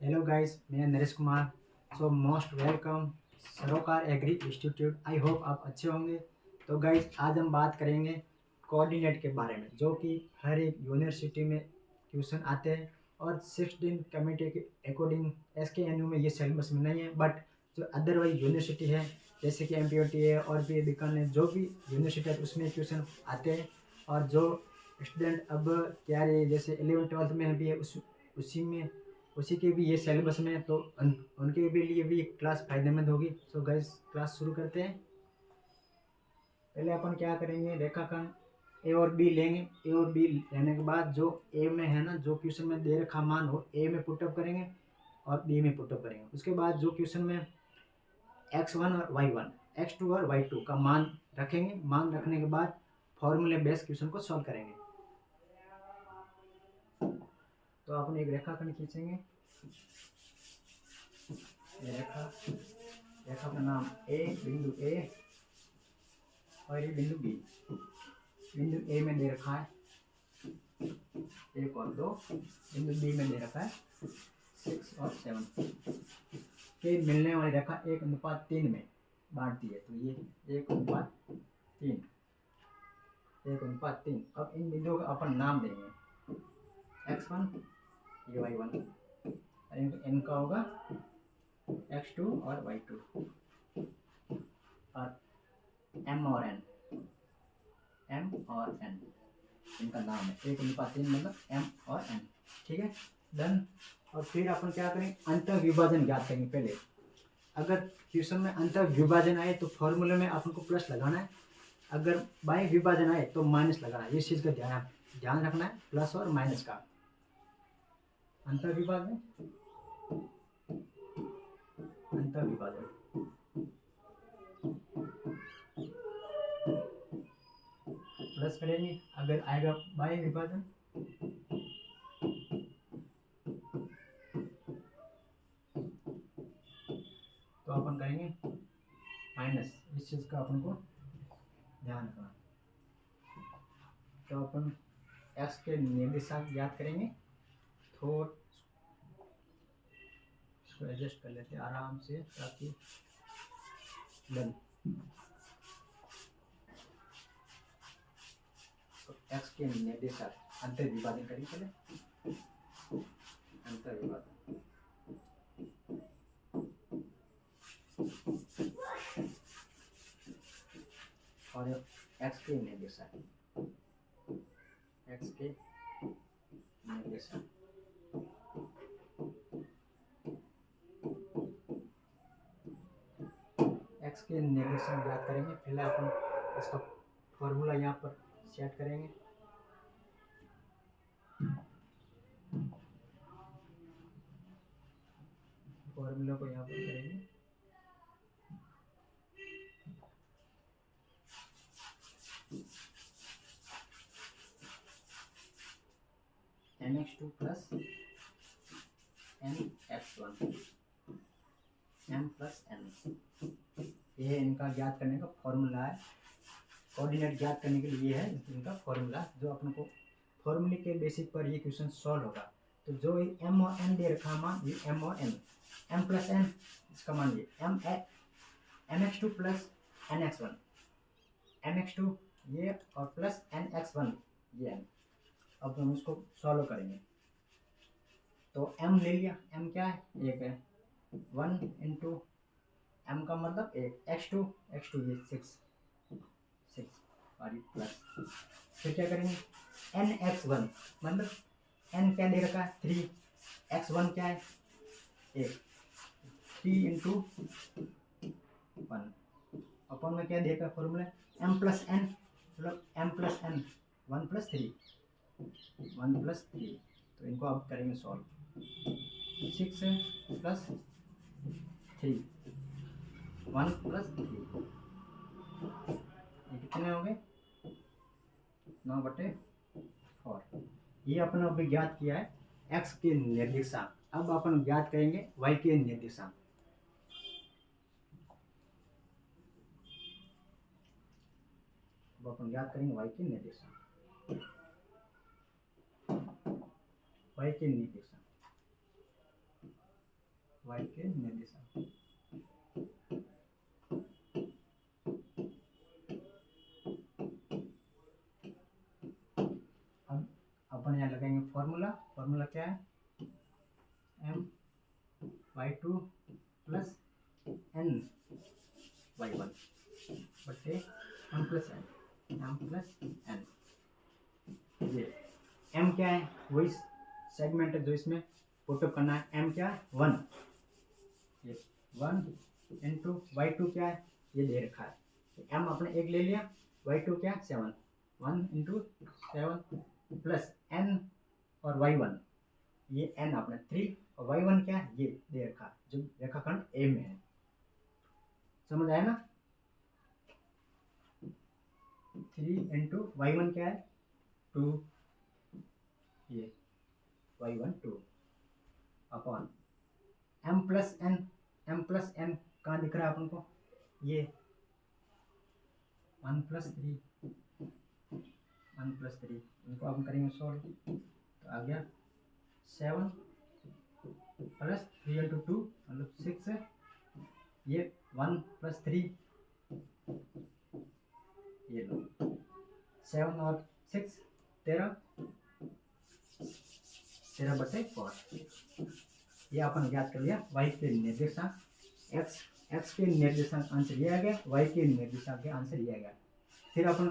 Hello guys, मैं Naresh Kumar. So most welcome सरोकार agree institute. I hope आप अच्छे होंगे। तो गाइस, आज हम बात करेंगे कोऑर्डिनेट के बारे में, जो कि हर एक यूनिवर्सिटी में ट्यूशन आते हैं और 16 कमेटी के अकॉर्डिंग SKNU में ये सिलेबस में नहीं है, बट जो अदरवाइज यूनिवर्सिटी है जैसे कि MPOT है और भी बीकानेर, जो भी यूनिवर्सिटी है उसमें ट्यूशन आते हैं। और जो स्टूडेंट अब क्या रहे जैसे 11th 12th में भी है उसी में उसी के भी ये सिलेबस में है, तो उनके भी लिए भी क्लास फायदेमंद होगी। सो गाइस, क्लास शुरू करते हैं। पहले अपन क्या करेंगे, रेखाखंड ए और बी लेंगे। ए और बी लेने के बाद जो ए में है ना, जो क्वेश्चन में दे रखा मान हो, ए में पुटअप करेंगे और बी में पुटअप करेंगे। उसके बाद जो क्वेश्चन में x1 और y1, x2 और y2 का मान रखेंगे। मान रखने के बाद फॉर्मूले बेस्ड क्वेश्चन को सॉल्व करेंगे। तो अपन एक रेखाखंड खींचेंगे। ये रेखा का नाम ए, बिंदु ए और ये बिंदु बी। बिंदु ए में दे रखा है 1 और 2, बिंदु बी में दे रखा है 6 और 7 के मिलने वाली रेखा 1:3 में बांटती है। तो ये 1:3, 1:3। अब इन बिंदुओं का अपन नाम देंगे। x1 ये y1, इनका होगा x2 और y2। और m और n, इनका नाम है 1:3, मतलब m और n। ठीक है, डन। और फिर अपन क्या करेंगे, अंतर विभाजन ज्ञात करेंगे। पहले अगर क्वेश्चन में अंतर विभाजन आए तो फॉर्मूले में अपन को प्लस लगाना है, अगर बाय विभाजन आए तो माइनस लगाना है। इस चीज़ का ध्यान रखना है, प्लस और माइनस का। अंतर विभाजन प्लस करेंगे। अगर आएगा बाय विभाजन तो अपन करेंगे माइनस। इस चीज़ का अपन को ध्यान रखना। तो अपन x के निर्देशांक ज्ञात करेंगे। थोड़ा इसको एडजस्ट कर लेते हैं आराम से, ताकि डन। तो x के निर्देशांक अंतर विभाजन करेंगे। पहले अंतर विभाजन और x के निर्देशांक, x के निर्देशांक x के निर्देशांक ज्ञात करेंगे। पहले अपन इसका फॉर्मूला यहाँ पर सेट करेंगे। फॉर्मूला को यहाँ पर करेंगे mx2 plus mx1 m plus n। ये इनका ज्ञात करने का फॉर्मूला है। कोऑर्डिनेट ज्ञात करने के लिए है इनका फॉर्मूला, जो अपन को फॉर्मूले के बेसिस पर ये क्वेश्चन सॉल्व होगा। तो जो m और n दे रखा मान, ये m और n, m प्लस n, इसका मान ये mx2 प्लस nx1, mx2 ये और प्लस nx1 ये n। अब हम इसको सॉल्व करेंगे। तो m ले लिया, m क्या है, 1 है। 1 इंटू m का मतलब 1, x2 ये 6 और ये प्लस। फिर क्या करेंगे, nx1 मतलब n क्या दे रखा है 3, x1 क्या है 1, 3 इंटू 1 अपन में क्या देगा फॉर्मूला, m प्लस n, मतलब m प्लस n 1 प्लस 3। तो इनको अब करेंगे सॉल्व। 6 प्लस 3, 1 प्लस 3, ये कितने हो गए 9/4। ये अपन अभी ज्ञात किया है x के निर्देशांक। अब अपन ज्ञात करेंगे y के निर्देशांक। अब अपन ज्ञात करेंगे y के निर्देशांक। y के निर्देशांक y के निर्देशांक। अब अपन यहाँ लगाएंगे फॉर्मूला। फॉर्मूला क्या है, my2 प्लस n y1 बटे m प्लस n। ये m क्या है, वही सेगमेंट है जो इसमें पुटअप करना है। m क्या है, 1। ये 1 इंटू y2 क्या है, ये दे रखा है। m आपने 1 ले लिया, y2 क्या है 7। 1 इंटू 7 प्लस n और y1, ये n आपने 3 और y1 क्या है, ये दे रखा है जो रेखाखंड a में है। समझ आया ना। 3 इंटू y1 क्या है 2, ये y1 2 upon m plus n कहाँ दिख रहा है अपन को, ये 1 प्लस 3, इनको अपन करेंगे सॉल्व तो आ गया 7 प्लस 3 इंटू 2 मतलब 6, ये 1 प्लस 3, ये लो 7 और 6 13 बटे 4। ये अपन याद कर लिया। y के निर्देशांक x के निर्देशांक आंसर ये आ गया, y के निर्देशांक के आंसर ये आ गया। फिर अपन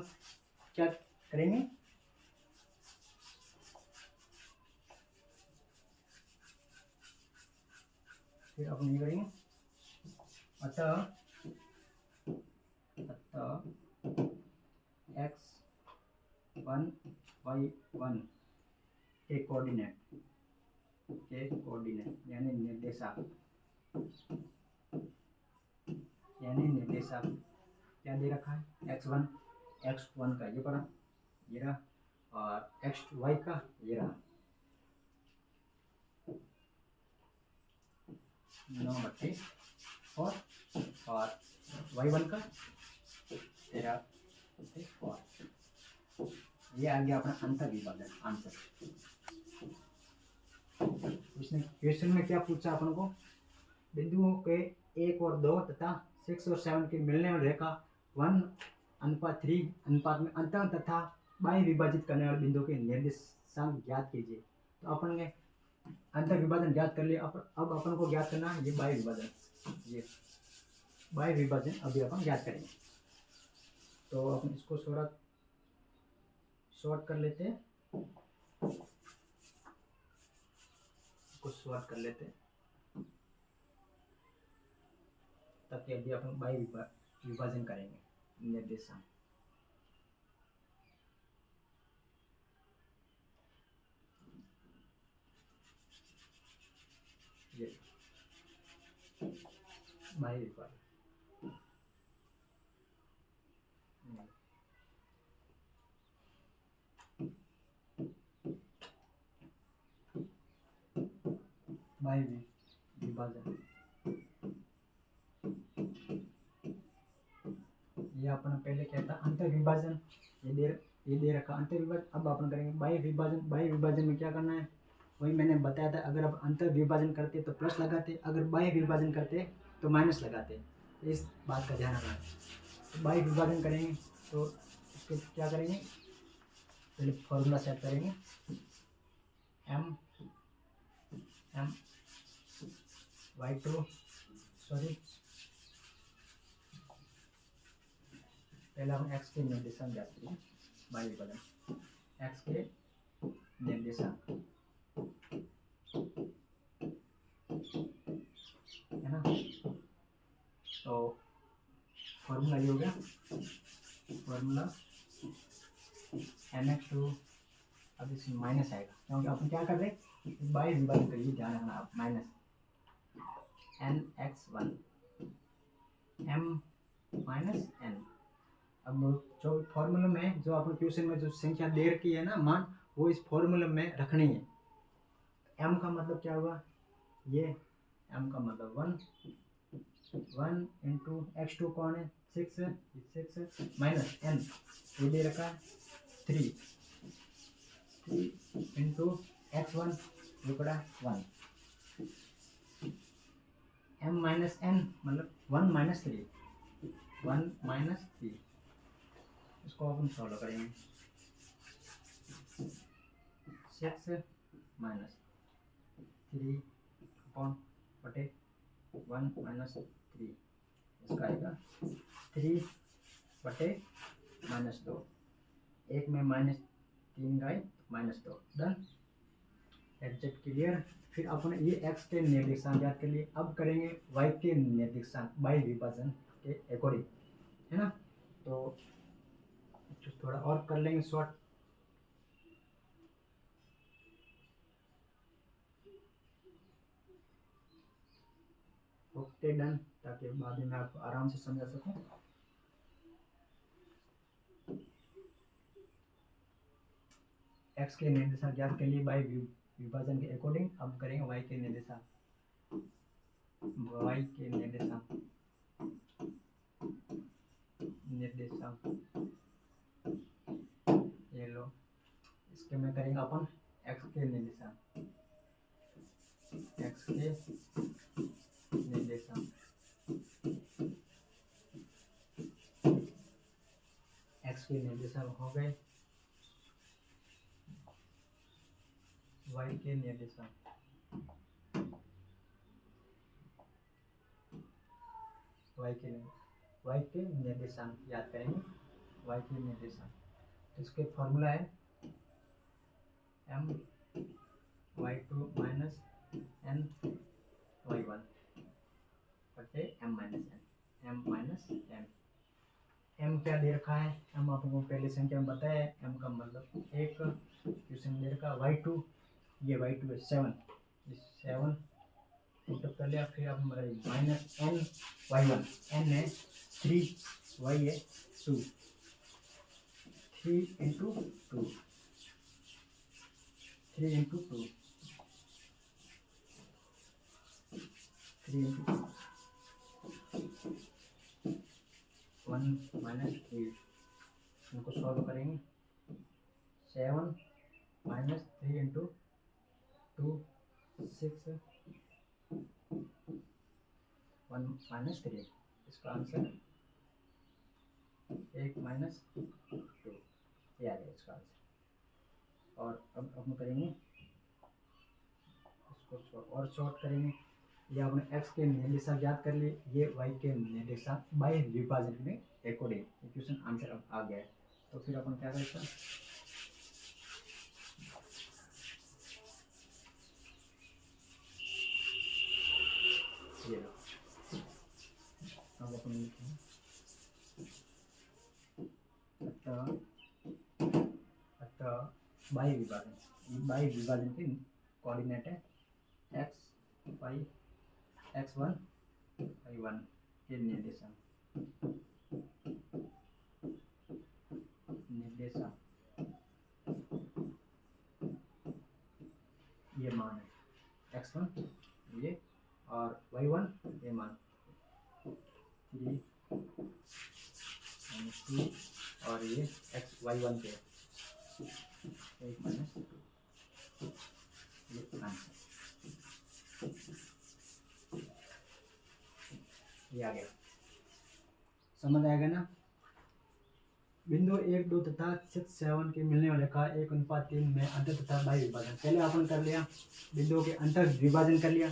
क्या करेंगे, फिर अपन ये करेंगे अतः x1 y1 के कोऑर्डिनेट यानी निर्देशांक क्या दे रखा है, x1 का ये पड़ा, ये रहा, और y का ये रहा 9 बटे 4 और y1 का 13 बटे 4। ये आ गया अपना अंतर विभाजन आंसर। उसने क्वेश्चन में क्या पूछा अपन को, बिंदुओं के 1 और 2 तथा 6 और 7 के मिलने वाली रेखा 1:3 अनुपात में अंतर तथा बाह्य विभाजित करने वाले बिंदुओं के निर्देशांक ज्ञात कीजिए। तो अपन ने अंतर विभाजन ज्ञात कर लिया। अब अपन को ज्ञात करना है ये बाह्य विभाजन। ये बाह्य विभाजन अभी अपन ज्ञात करेंगे। तो अपन इसको थोड़ा शॉर्ट कर लेते हैं, ताकि अभी अपन बाह्य विभाजन करेंगे निर्देशांक। ये बाह्य विभाजन ये अपन पहले क्या था, अंतर विभाजन। ये दे रखा अंतर विभाजन। अब अपन करेंगे बाह्य विभाजन। बाह्य विभाजन में क्या करना है, वही मैंने बताया था। अगर आप अंतर विभाजन करते तो प्लस लगाते, अगर बाह्य विभाजन करते तो माइनस लगाते। इस बात का ध्यान रखना। तो बाह्य विभाजन करेंगे तो इसको क्या करेंगे, पहले फॉर्मूला सेट करेंगे, y2 पहले हम x के निर्देशांक ज्ञात करेंगे। बाह्य विभाजन x के निर्देशांक है ना। तो फॉर्मूला ये हो गया, फॉर्मूला mx2। अब इसमें माइनस आएगा क्योंकि अपन क्या कर रहे हैं, बाह्य विभाजन करिए, ध्यान रखना आप। Minus nx1 m minus n। अब जो फॉर्मूला में जो अपन क्वेश्चन में जो संख्या दे रखी है ना मान, वो इस फॉर्मूला में रखनी है। m का मतलब क्या हुआ, ये m का मतलब 1 इंटू x2 कौन है 6 माइनस n ये दे रखा है 3 इंटू x1 ये पड़ा 1 m माइनस n मतलब 1 माइनस 3, 1 माइनस 3, इसको अपन सॉल्व करेंगे। 6 माइनस 3 अपॉन बटे 1 माइनस 3, इसका आएगा 3 बटे माइनस 2, एक में माइनस 3 गए माइनस 2, डन, एग्जैक्ट क्लियर। फिर अपन ये x के निर्देशांक याद कर लिए, अब करेंगे y के निर्देशांक बाई विभाजन के अकॉर्डिंग, है ना। तो थोड़ा और कर लेंगे शॉर्ट। ओके डन, ताकि बाद में आपको आराम से समझा सकूं। x के निर्देशांक याद कर लिए बाई विभाजन के अकॉर्डिंग, अब करेंगे y के निर्देशांक, y के निर्देशांक ये लो, इसके में करेंगे अपन x के निर्देशांक, x के निर्देशांक, x के निर्देशांक हो गए, y के निर्देशांक, y के निर्देशांक याद करेंगे, y के निर्देशांक, इसके फॉर्मूला है my2 माइनस n y1 बटे m माइनस n, m क्या दे रखा है, m आपको पहले संख्या में बताया है, m का मतलब एक क्वेश्चन दे रखा है, y2 ये y2 है 7, इस 7 पुटअप कर लिया, फिर आप माइनस n y1, n है 3, y है 2, 3 इंटू 2, 3 इंटू 2, 3 इंटू 1 माइनस 3, इनको सॉल्व करेंगे, 7 माइनस 3 इंटू 2 6, 1 माइनस 3, इसका आंसर 1 माइनस 2, ये आ गया इसका आंसर। और अब हम करेंगे इसको और शॉर्ट करेंगे, ये आपने x के निर्देशांक याद कर लिए, ये y के निर्देशांक बाई विभाजन में अकॉर्डिंग, क्वेश्चन आंसर अब आ गया है। तो फिर अपन क्या करेंगे, ये लो, अब अपन लिखेंगे अतः बाई विभाजन के कोऑर्डिनेट है x1 y1 के निर्देशांक ये मान है, x1 ये और y1 ये मान 3 2 और ये y1 के 1 माइनस 2, ये आंसर ये आ गया, समझ आएगा ना। बिंदु 1 2 तथा 6 7 के मिलने वाले का 1:3 में अंतर तथा बाई विभाजन, पहले अपन कर लिया, बिंदुओं के अंतर विभाजन कर लिया,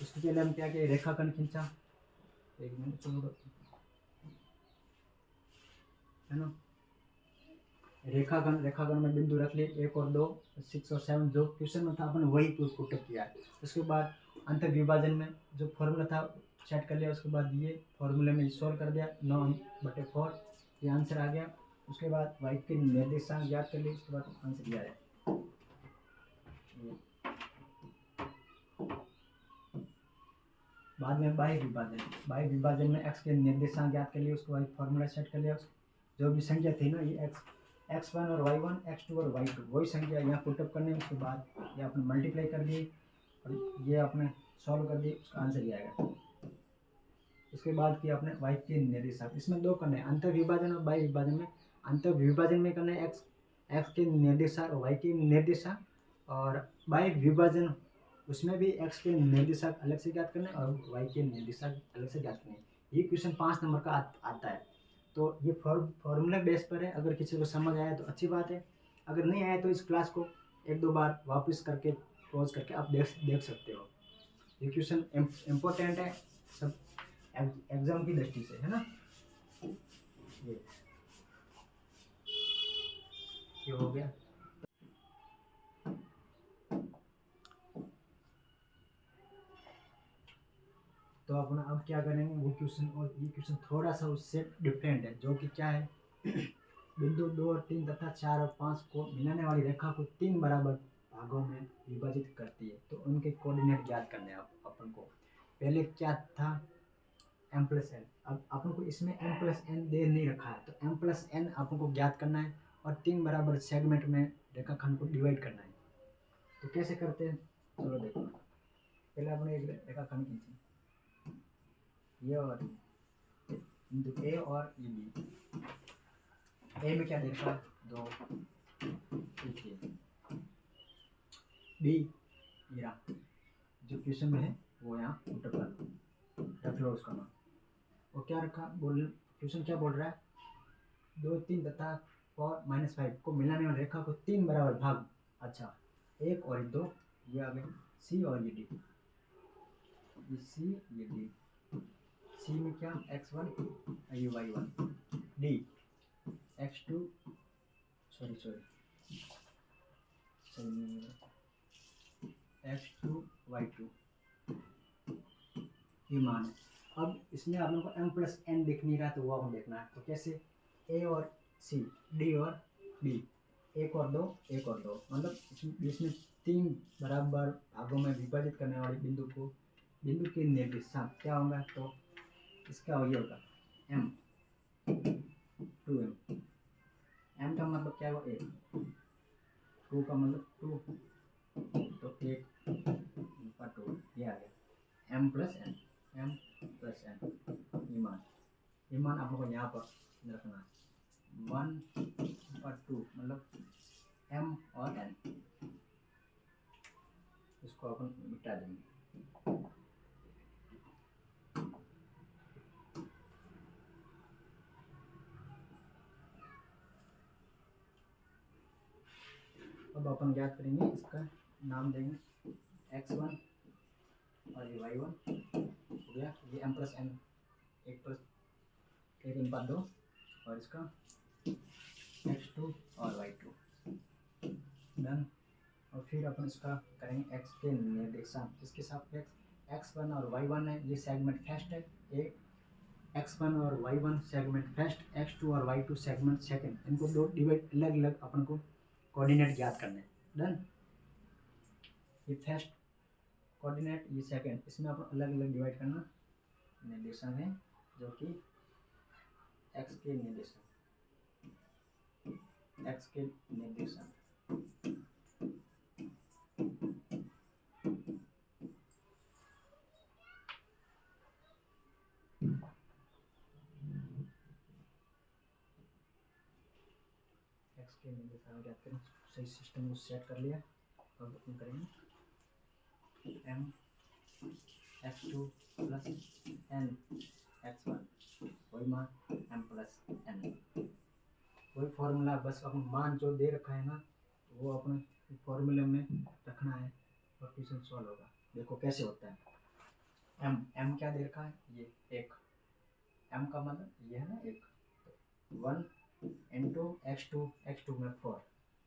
उसके पहले हम क्या किया, रेखाखंड खींचा, 1 मिनट छोड़ो, है ना, रेखाखंड में बिंदु रख लिए 1 और 2 6 और 7, जो क्वेश्चन में था अपन वही पुटअप किया है। उसके बाद अंतर विभाजन में जो फॉर्मूला था सेट कर लिया, उसके बाद ये फॉर्मूले में सॉल्व कर दिया, 9/4 ये आंसर आ गया। उसके बाद y के निर्देशांक याद कर लिए, उसके बाद आंसर ये आया। बाद में बाई विभाजन में x के निर्देशांक याद कर लिए, उसके बाद फॉर्मूला सेट कर लिया, जो भी संख्या थी ना ये x1 और y1 x2 और y2 वही संख्या यहाँ पुटअप करने, उसके बाद ये आपने मल्टीप्लाई कर दिए और ये आपने सॉल्व कर दिए, उसका आंसर ये आएगा। उसके बाद किया आपने y के निर्देशांक, इसमें दो करने हैं, अंतर विभाजन और बाई विभाजन में। अंतर विभाजन में करना है x के निर्देशांक और y के निर्देशांक, और बाई विभाजन उसमें भी x के निर्देशांक अलग से ज्ञात करने और y के निर्देशांक अलग से ज्ञात करने। ये क्वेश्चन 5 नंबर का आता है। तो ये फॉर्मूला बेस पर है। अगर किसी को समझ आया तो अच्छी बात है, अगर नहीं आया तो इस क्लास को एक दो बार वापस करके पॉज करके आप देख सकते हो। ये क्वेश्चन इम्पोर्टेंट है सब एग्जाम की दृष्टि से, है ना। ये हो गया। तो अपना अब क्या करेंगे, वो क्वेश्चन और ये क्वेश्चन थोड़ा सा उससे डिफरेंट है, जो कि क्या है बिंदु 2 और 3 तथा 4 और 5 को मिलाने वाली रेखा को 3 बराबर भागों में विभाजित करती है। तो उनके कोऑर्डिनेट ज्ञात करने हैं अपन को। पहले क्या था, m प्लस एन। अब अपन को इसमें m प्लस एन दे नहीं रखा है, तो m प्लस एन अपन को ज्ञात करना है और 3 बराबर सेगमेंट में रेखाखंड को डिवाइड करना है। तो कैसे करते हैं, चलो देखो। पहले अपने एक रेखाखंड खींचे, ये और बिंदु ए और ये बी। ए में क्या देखा, 2, बी ये जो क्वेश्चन में है वो यहाँ इंटर कर रख लो उसका मान। और क्या रखा, क्वेश्चन क्या बोल रहा है, 2, 3 तथा 4, -5 को मिलाने वाली रेखा को 3 बराबर भाग। अच्छा, 1 और 2 ये आ गए, सी और ये डी। ये सी ये डी। सी में क्या, x1 ये y1, D x2 sorry x2 y2 ये मान है। अब इसमें आप लोगों को m प्लस एन दिख नहीं रहा, तो वो आपको देखना है। तो कैसे, a और c, d और b, 1 और 2 1 और 2, मतलब इसमें 3 बराबर भागों में विभाजित करने वाले बिंदु के निर्देशांक क्या होगा, तो इसका ये होगा m 2m। m का मतलब क्या होगा, 1, 2 का मतलब 2, तो 1 का 2 ये आ गया m प्लस एन। ये मान आप लोगों को यहाँ पर रखना है, 1 और 2 मतलब m और n। इसको अपन मिटा देंगे। अब अपन ज्ञात करेंगे, इसका नाम देंगे x1 और ये y1 हो गया। ये m प्लस n 1+1/2 और इसका x2 और y2 डन। और फिर अपन इसका करेंगे x के निर्देशांक। इसके सापेक्ष x1 और y1 है, ये सेगमेंट फर्स्ट है, एक x1 और y1 सेगमेंट फर्स्ट, x2 और y2 सेगमेंट सेकंड। इनको दो डिवाइड अलग अलग अपन को कोऑर्डिनेट ज्ञात करने हैं। डन। ये फर्स्ट कोऑर्डिनेट, ये सेकंड, इसमें अपन अलग अलग डिवाइड करना निर्देशांक है, जो कि x के निर्देशांक ज्ञात करें। सही सिस्टम को सेट कर लिया। अब अपन करेंगे m x2 plus n x1 वही मान m प्लस n, वही फॉर्मूला, बस अपन मान जो दे रखा है ना वो अपने फॉर्मूले में रखना है और क्वेश्चन सॉल्व होगा। देखो कैसे होता है। m क्या दे रखा है, ये 1, m का मतलब ये है ना 1, 1 इंटू x2 में 4,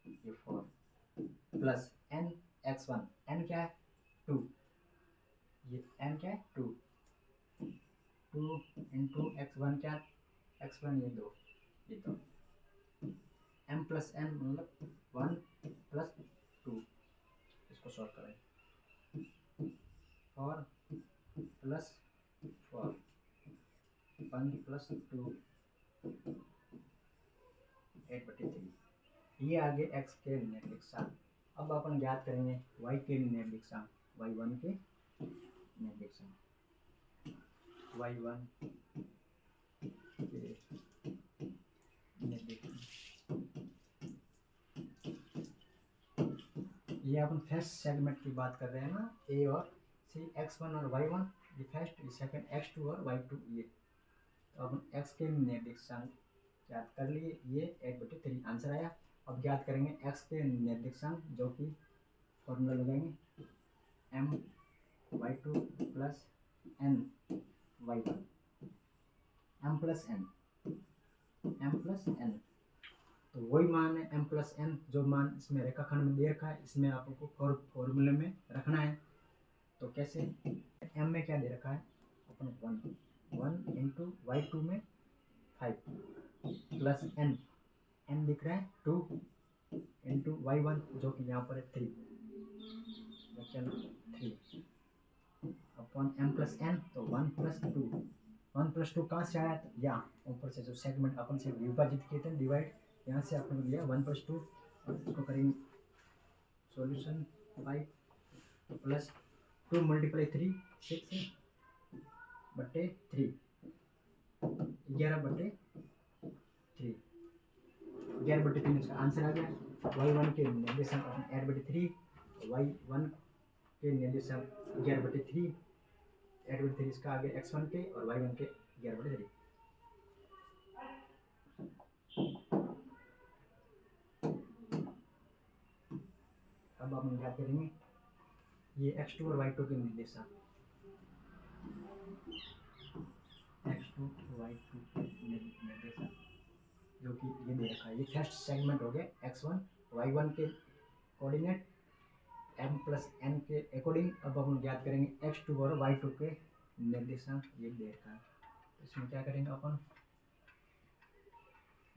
ये 4 प्लस n x1, n क्या है 2, ये n क्या है 2 इंटू x1 क्या, x1 ये 2, ये 2 m प्लस n मतलब 1 प्लस 2। इसको सॉल्व करें, 4 प्लस 4 1 प्लस 2 8/3। ये आगे x के निर्देशांक। अब अपन ज्ञात करेंगे y के निर्देशांक, y1 के निर्देशांक, y1 के निर्देशांक। ये अपन फर्स्ट सेगमेंट की बात कर रहे हैं ना, ए और सी, x1 और y1, ये फर्स्ट, ये सेकंड x2 और y2 ये। तो अपन x के निर्देशांक ज्ञात कर लिए, ये 8/3 आंसर आया। अब ज्ञात करेंगे x के निर्देशांक, जो कि फॉर्मूला लगाएंगे m y2 plus n y1, m plus n, तो वही मान है m प्लस n, जो मान इसमें रेखाखंड में दे रखा है, इसमें आपको फॉर्मूले में रखना है। तो कैसे, m में क्या दे रखा है अपन, 1 इंटू y2 में 5 प्लस n दिख रहा है 2 इंटू y1, जो कि यहाँ पर है 3 अपॉन m प्लस n, तो 1 प्लस 2 कहाँ से आया, तो यहाँ ऊपर से जो सेगमेंट अपन से विभाजित किए थे, डिवाइड, यहाँ से अपन लिया 1 प्लस 2, और इसको करेंगे सॉल्यूशन 5 प्लस 2 मल्टीप्लाई 3 6/3 11/3 11/3 इसका आंसर आ गया। y1 के निर्देशांक अपन 8/3, y1 के निर्देशांक 11/3, 8/3 इसका आ गया x1 के, और y1 के 11/3। अब हम क्या करेंगे, ये x2 और y2 के निर्देशांक, x2 y2 के निर्देशांक, जो कि ये दे रखा है, ये फर्स्ट सेगमेंट हो गया x1 y1 के कोऑर्डिनेट m प्लस n के अकॉर्डिंग। अब हम ज्ञात करेंगे x2 और y2 के निर्देशांक, ये दे रखा है। इसमें क्या करेंगे अपन,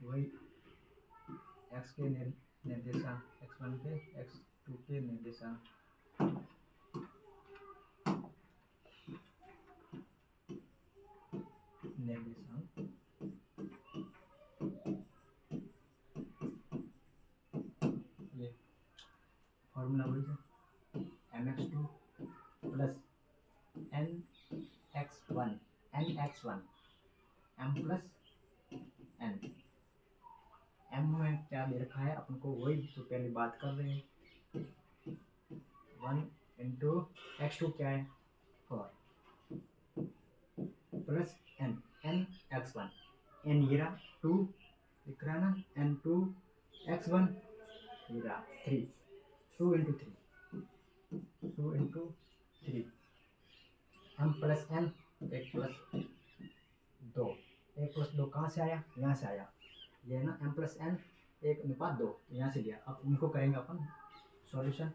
वही x के निर्देशांक, x1 के, x2 के निर्देशांक, ये फॉर्मूला वही है, mx2 plus nx1 m plus n। m में क्या दे रखा है अपन को, वही जो पहले बात कर रहे हैं, 1 इंटू x2 क्या है 4 प्लस n x1, n ये रहा 2 दिख रहा है ना, n2 x1 ये रहा 3, 2 into 3 m plus n, 1 plus 2 कहाँ से आया, यहाँ से आया, ये है ना m प्लस n 1/2, यहाँ से लिया। अब इनको करेंगे अपन सॉल्यूशन,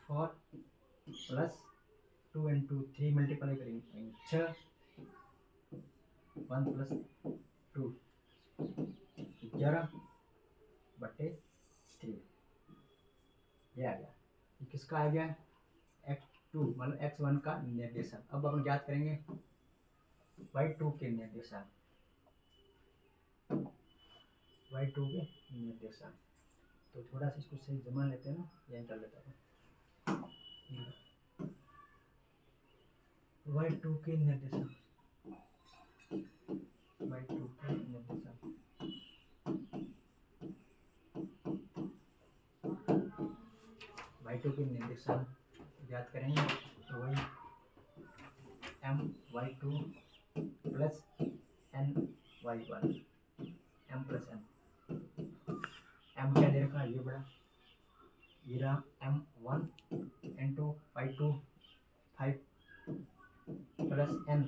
4 प्लस 2 इंटू 3 मल्टीप्लाई करेंगे 6, 1 प्लस 2 11/3, ये आ गया। ये किसका आ गया, x2 मतलब x1 का निर्देशांक। अब अपन ज्ञात करेंगे y2 के निर्देशांक, तो थोड़ा सा इसको सही जमा लेते हैं ना, यही कर लेता हूँ। y2 के निर्देशांक, y2 के निर्देशांक ज्ञात करेंगे, तो वही m y2 plus n y1, m plus n, m क्या दे रखा है, ये बड़ा, ये रहा m1 into y2 5 plus n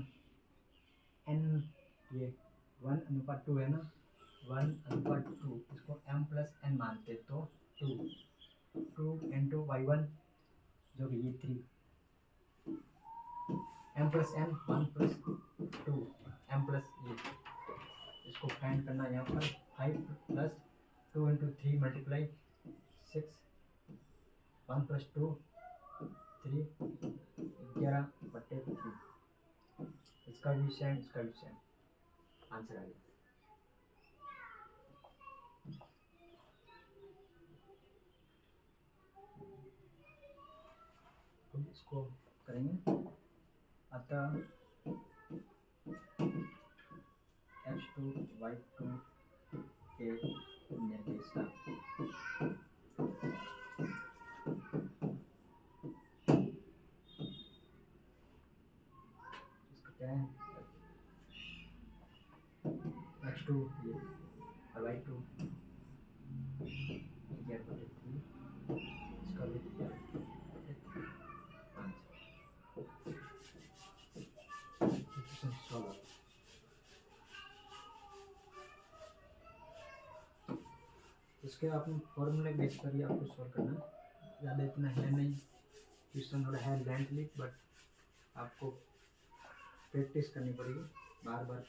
ये 1/2 है ना, 1/2, इसको m प्लस n मानते, तो 2 इंटू y1, जो कि ये 3, m plus n 1 plus 2 m plus ये, इसको फाइंड करना यहाँ पर 5 प्लस 2 इंटू 3 मल्टीप्लाई 6, 1 प्लस 2 3, 11/3, इसका भी सेम, इसका भी सेम आंसर आ गया। तो इसको करेंगे, अतः x2 y2 के निर्देशांक इसका क्या है x2 ये और y2 z/3 इसका भी आंसर सॉल्व। इसके आपने फॉर्मूले बेस पर ही आपको सॉल्व करना है, ज़्यादा इतना है नहीं, क्वेश्चन थोड़ा है लेंथली, बट आपको प्रैक्टिस करनी पड़ेगी, बार बार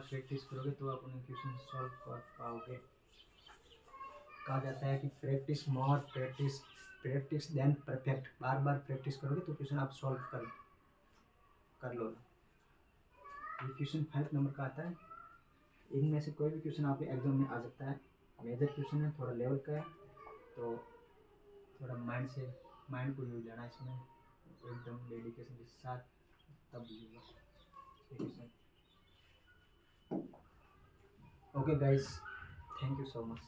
प्रैक्टिस करोगे तो आप उन्हें क्वेश्चन सॉल्व कर पाओगे। कहा जाता है कि practice more practice then perfect, बार बार प्रैक्टिस करोगे तो क्वेश्चन आप सॉल्व कर लो। ये क्वेश्चन 5 नंबर का आता है। इनमें से कोई भी क्वेश्चन आपके एग्जाम में आ सकता है, मेजर क्वेश्चन है, थोड़ा लेवल का है, तो थोड़ा माइंड को यूज लेना इसमें, एकदम डेडिकेशन के साथ तब लीजिएगा। Okay guys, thank you so much.